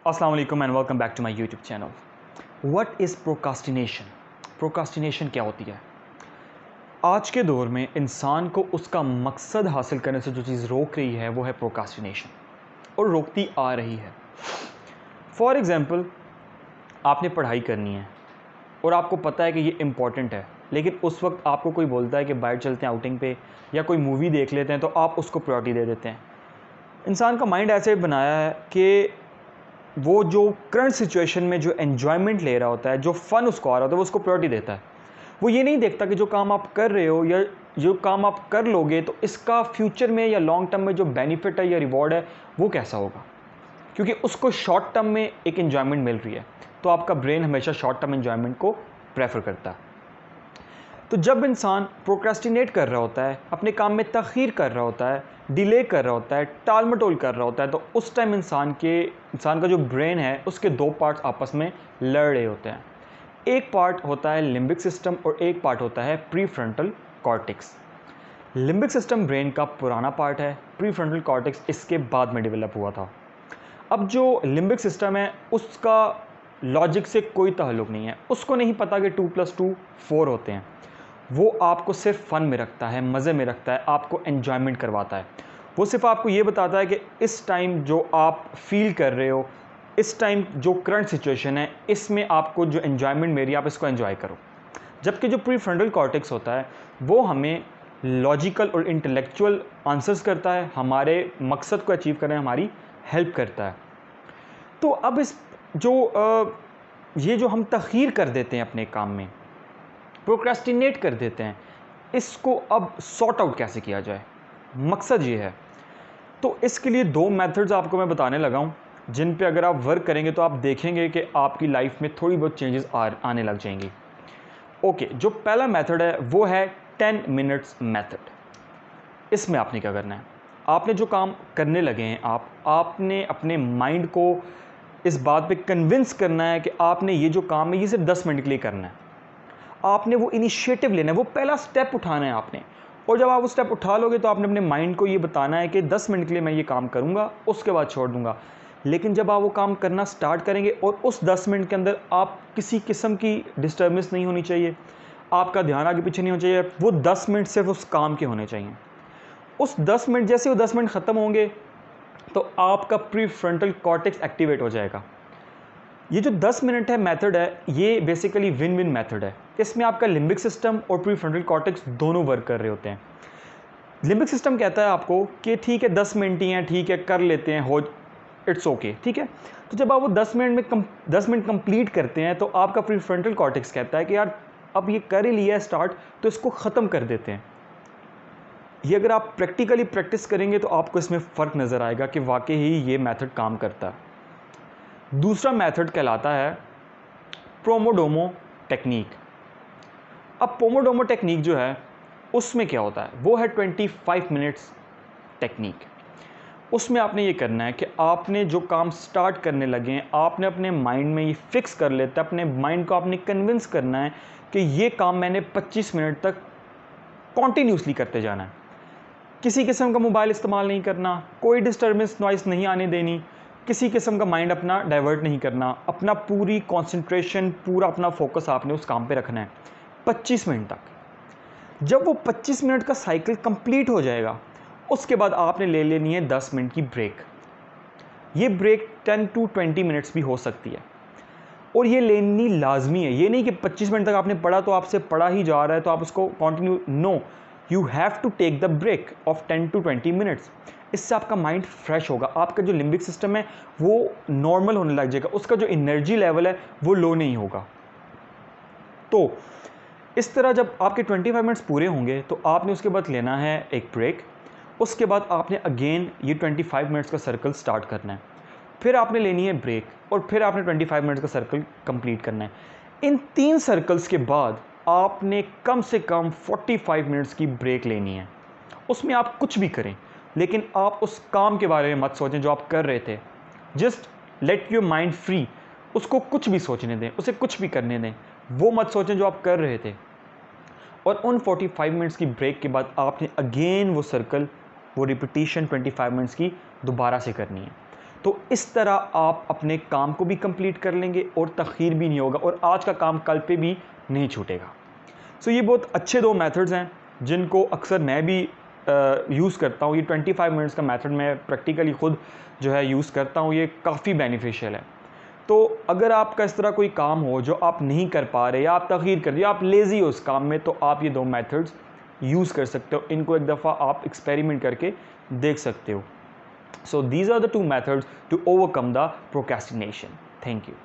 अस्सलाम वालेकुम and welcome back to my YouTube channel. What is procrastination? Procrastination क्या होती है? आज के दौर में इंसान को उसका मकसद हासिल करने से जो चीज़ रोक रही है वो है प्रोकास्टिनेशन, और रोकती आ रही है। फॉर एग्ज़ाम्पल, आपने पढ़ाई करनी है और आपको पता है कि ये इम्पॉर्टेंट है, लेकिन उस वक्त आपको कोई बोलता है कि बाहर चलते हैं आउटिंग पे या कोई मूवी देख लेते हैं, तो आप उसको प्रायोरिटी दे देते हैं। इंसान का माइंड ऐसे बनाया है कि वो जो करंट सिचुएशन में जो एन्जॉयमेंट ले रहा होता है, जो फ़न उसको आ रहा होता है, वो उसको प्रायोरिटी देता है। वो ये नहीं देखता कि जो काम आप कर रहे हो या जो काम आप कर लोगे तो इसका फ्यूचर में या लॉन्ग टर्म में जो बेनिफिट है या रिवॉर्ड है वो कैसा होगा, क्योंकि उसको शॉर्ट टर्म में एक एन्जॉयमेंट मिल रही है। तो आपका ब्रेन हमेशा शॉर्ट टर्म एन्जॉयमेंट को प्रेफर करता है। तो जब इंसान प्रोक्रेस्टिनेट कर रहा होता है, अपने काम में तख़ीर कर रहा होता है, डिले कर रहा होता है, टाल मटोल कर रहा होता है, तो उस टाइम इंसान का जो ब्रेन है उसके दो पार्ट्स आपस में लड़ रहे होते हैं। एक पार्ट होता है लिम्बिक सिस्टम और एक पार्ट होता है prefrontal cortex. Limbic system brain का पुराना पार्ट है, प्रीफ्रंटल कॉर्टेक्स इसके बाद में डेवलप हुआ था। अब जो लिम्बिक सिस्टम है उसका लॉजिक से कोई ताल्लुक़ नहीं है, उसको नहीं पता कि 2+2 4 होते हैं। वो आपको सिर्फ फ़न में रखता है, मज़े में रखता है, आपको एन्जॉयमेंट करवाता है। वो सिर्फ आपको ये बताता है कि इस टाइम जो आप फ़ील कर रहे हो, इस टाइम जो करंट सिचुएशन है, इसमें आपको जो एन्जॉयमेंट मिल रही है आप इसको एन्जॉय करो। जबकि जो प्रीफ्रंटल कॉर्टेक्स होता है वो हमें लॉजिकल और इंटेलेक्चुअल आंसर्स करता है, हमारे मकसद को अचीव करने में हमारी हेल्प करता है। तो अब ये जो हम तख़ीर कर देते हैं अपने काम में, प्रोक्रेस्टिनेट कर देते हैं, इसको अब सॉर्ट आउट कैसे किया जाए, मकसद ये है। तो इसके लिए दो मेथड्स आपको मैं बताने लगा हूँ, जिन पे अगर आप वर्क करेंगे तो आप देखेंगे कि आपकी लाइफ में थोड़ी बहुत चेंजेस आने लग जाएंगी। ओके, जो पहला मेथड है वो है 10 मिनट्स मेथड। इसमें आपने क्या करना है, आपने जो काम करने लगे हैं आपने अपने माइंड को इस बात पे कन्विंस करना है कि आपने ये जो काम है ये सिर्फ 10 मिनट के लिए करना है। आपने वो इनिशिएटिव लेना है, वो पहला स्टेप उठाना है आपने। और जब आप वो स्टेप उठा लोगे तो आपने अपने माइंड को ये बताना है कि 10 मिनट के लिए मैं ये काम करूँगा, उसके बाद छोड़ दूँगा। लेकिन जब आप वो काम करना स्टार्ट करेंगे और उस 10 मिनट के अंदर आप किसी किस्म की डिस्टर्बेंस नहीं होनी चाहिए, आपका ध्यान आगे पीछे नहीं होना चाहिए, वो 10 मिनट सिर्फ उस काम के होने चाहिए। उस 10 मिनट जैसे वो 10 मिनट ख़त्म होंगे तो आपका प्रीफ्रंटल कॉर्टेक्स एक्टिवेट हो जाएगा। ये जो 10 मिनट है मेथड है, ये बेसिकली विन विन मेथड है। इसमें आपका लिम्बिक सिस्टम और प्रीफ्रंटल कॉर्टेक्स दोनों वर्क कर रहे होते हैं। लिम्बिक सिस्टम कहता है आपको कि ठीक है 10 मिनट ही हैं, ठीक है कर लेते हैं, हो इट्स ओके, ठीक है। तो जब आप वो 10 मिनट कंप्लीट करते हैं तो आपका प्रीफ्रंटल कॉर्टेक्स कहता है कि यार अब ये कर ही लिया है स्टार्ट, तो इसको ख़त्म कर देते हैं। ये अगर आप प्रैक्टिकली प्रैक्टिस करेंगे तो आपको इसमें फ़र्क नज़र आएगा कि वाकई ही ये मेथड काम करता है। दूसरा मेथड कहलाता है पोमोडोमो टेक्निक। अब पोमोडोमो टेक्निक जो है उसमें क्या होता है, वो है 25 मिनट्स टेक्निक। उसमें आपने ये करना है कि आपने जो काम स्टार्ट करने लगे हैं आपने अपने माइंड में ये फिक्स कर लेता है, अपने माइंड को आपने कन्विंस करना है कि ये काम मैंने 25 मिनट तक कॉन्टीन्यूसली करते जाना है। किसी किस्म का मोबाइल इस्तेमाल नहीं करना, कोई डिस्टर्बेंस नॉइस नहीं आने देनी, किसी किस्म का माइंड अपना डाइवर्ट नहीं करना, अपना पूरी कंसंट्रेशन, पूरा अपना फोकस आपने उस काम पे रखना है 25 मिनट तक। जब वो 25 मिनट का साइकिल कंप्लीट हो जाएगा उसके बाद आपने ले लेनी है 10 मिनट की ब्रेक। ये ब्रेक 10 to 20 मिनट्स भी हो सकती है और ये लेनी लाजमी है। ये नहीं कि 25 मिनट तक आपने पढ़ा तो आपसे पढ़ा ही जा रहा है तो आप उसको continue, no, you have to take the break of 10 to 20 minutes. इससे आपका माइंड फ्रेश होगा, आपका जो लिम्बिक सिस्टम है वो नॉर्मल होने लग जाएगा, उसका जो एनर्जी लेवल है वो लो नहीं होगा। तो इस तरह जब आपके 25 मिनट्स पूरे होंगे तो आपने उसके बाद लेना है एक ब्रेक। उसके बाद आपने अगेन ये 25 मिनट्स का सर्कल स्टार्ट करना है, फिर आपने लेनी है ब्रेक और फिर आपने 25 मिनट्स का सर्कल कंप्लीट करना है। इन 3 सर्कल्स के बाद आपने कम से कम 45 मिनट्स की ब्रेक लेनी है। उसमें आप कुछ भी करें लेकिन आप उस काम के बारे में मत सोचें जो आप कर रहे थे। Just let your mind free, उसको कुछ भी सोचने दें, उसे कुछ भी करने दें, वो मत सोचें जो आप कर रहे थे। और उन 45 मिनट्स की ब्रेक के बाद आपने अगेन वो सर्कल, वो रिपीटिशन 25 मिनट्स की दोबारा से करनी है। तो इस तरह आप अपने काम को भी कंप्लीट कर लेंगे और तख़ीर भी नहीं होगा और आज का काम कल पे भी नहीं छूटेगा। सो ये बहुत अच्छे 2 मेथड्स हैं जिनको अक्सर मैं भी यूज़ करता हूँ। ये 25 मिनट्स का मेथड मैं प्रैक्टिकली ख़ुद जो है यूज़ करता हूँ, ये काफ़ी बेनिफिशियल है। तो अगर आपका इस तरह कोई काम हो जो आप नहीं कर पा रहे या आप तख़ीर कर रहे हो, आप लेज़ी हो उस काम में, तो आप ये 2 मेथड्स यूज़ कर सकते हो। इनको एक दफ़ा आप एक्सपेरिमेंट करके देख सकते हो। So these are the 2 methods to overcome the procrastination. Thank you.